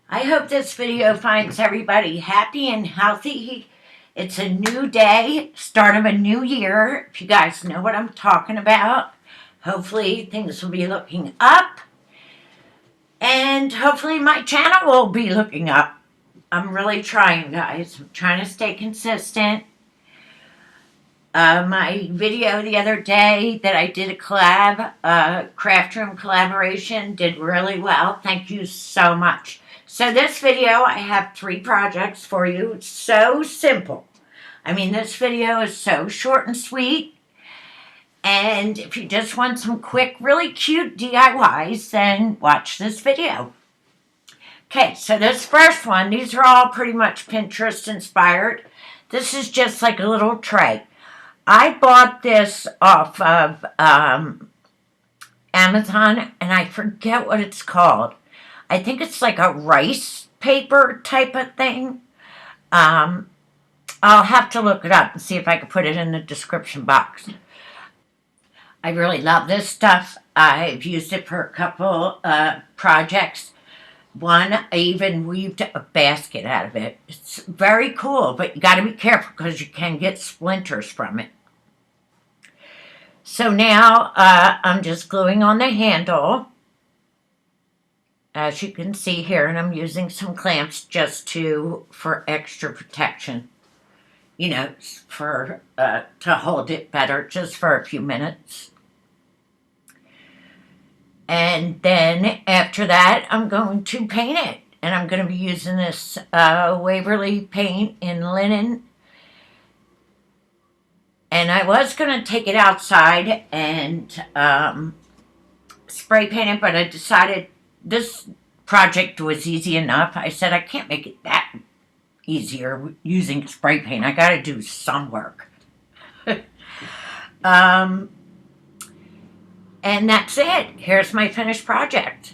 I hope this video finds everybody happy and healthy. It's a new day, start of a new year. If you guys know what I'm talking about, hopefully things will be looking up. And hopefully my channel will be looking up. I'm really trying, guys. I'm trying to stay consistent. My video the other day that I did a collab, craft room collaboration, did really well. Thank you so much. So this video, I have 3 projects for you. It's so simple. I mean, this video is so short and sweet. And if you just want some quick, really cute DIYs, then watch this video. Okay, so this first one, these are all pretty much Pinterest inspired. This is just like a little tray. I bought this off of Amazon, and I forget what it's called. I think it's like a rice paper type of thing. I'll have to look it up and see if I can put it in the description box. I really love this stuff. I've used it for a couple projects. One, I even weaved a basket out of it. It's very cool, but you got to be careful because you can get splinters from it. So now I'm just gluing on the handle, as you can see here, and I'm using some clamps just for extra protection. You know, for to hold it better, just for a few minutes. And then after that, I'm going to paint it. And I'm going to be using this Waverly paint in linen. And I was going to take it outside and spray paint it, but I decided this project was easy enough. I said I can't make it that easier using spray paint. I got to do some work. And that's it. Here's my finished project.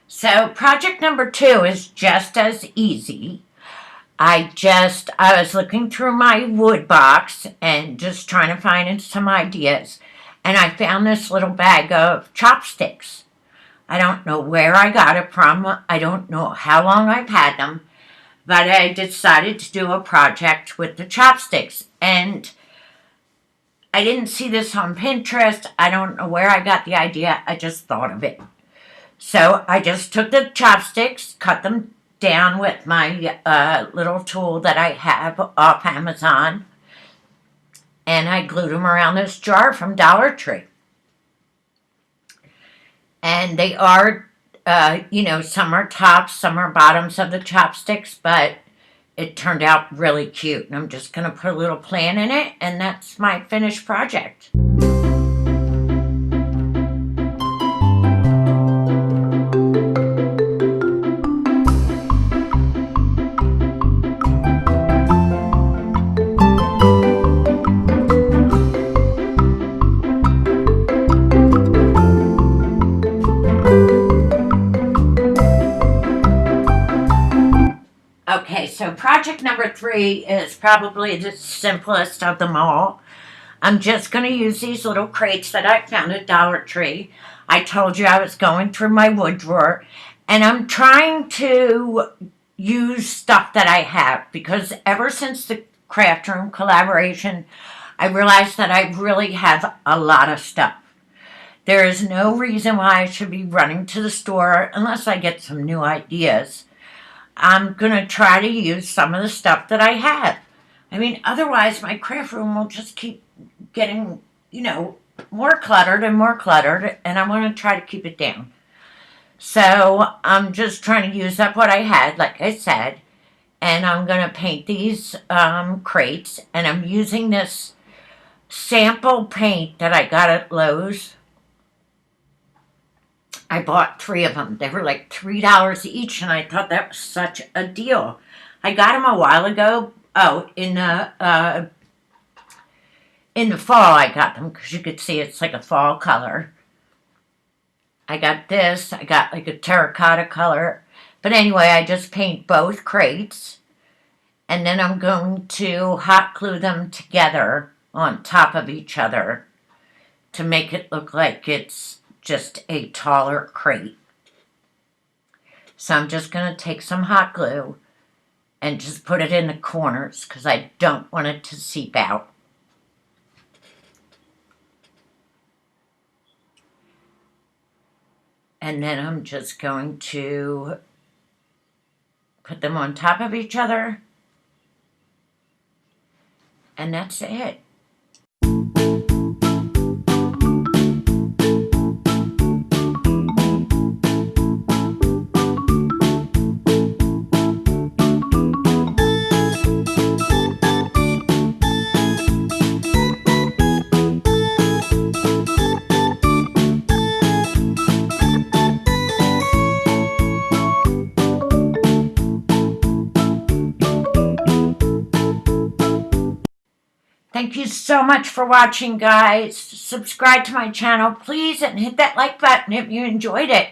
So project number 2 is just as easy. I was looking through my wood box and just trying to find some ideas. And I found this little bag of chopsticks. I don't know where I got it from. I don't know how long I've had them. But I decided to do a project with the chopsticks. And I didn't see this on Pinterest. I don't know where I got the idea. I just thought of it. So I just took the chopsticks, cut them down with my little tool that I have off Amazon, and I glued them around this jar from Dollar Tree. And they are, some are tops, some are bottoms of the chopsticks, but it turned out really cute. And I'm just going to put a little plant in it, and that's my finished project. Okay, so project number 3 is probably the simplest of them all. I'm just going to use these little crates that I found at Dollar Tree. I told you I was going through my wood drawer, and I'm trying to use stuff that I have, because ever since the craft room collaboration, I realized that I really have a lot of stuff. There is no reason why I should be running to the store unless I get some new ideas. I'm going to try to use some of the stuff that I have. I mean, otherwise my craft room will just keep getting, more cluttered and more cluttered, and I want to try to keep it down. So I'm just trying to use up what I had, like I said, and I'm going to paint these crates, and I'm using this sample paint that I got at Lowe's. I bought 3 of them. They were like $3 each, and I thought that was such a deal. I got them a while ago. Oh, in the fall I got them, because you could see it's like a fall color. I got this. I got like a terracotta color. But anyway, I just paint both crates. And then I'm going to hot glue them together on top of each other to make it look like it's just a taller crate. So I'm just going to take some hot glue and just put it in the corners because I don't want it to seep out. And then I'm just going to put them on top of each other. And that's it. Thank you so much for watching, guys. Subscribe to my channel, please, and hit that like button if you enjoyed it.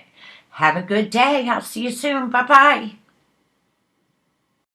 Have a good day. I'll see you soon. Bye-bye.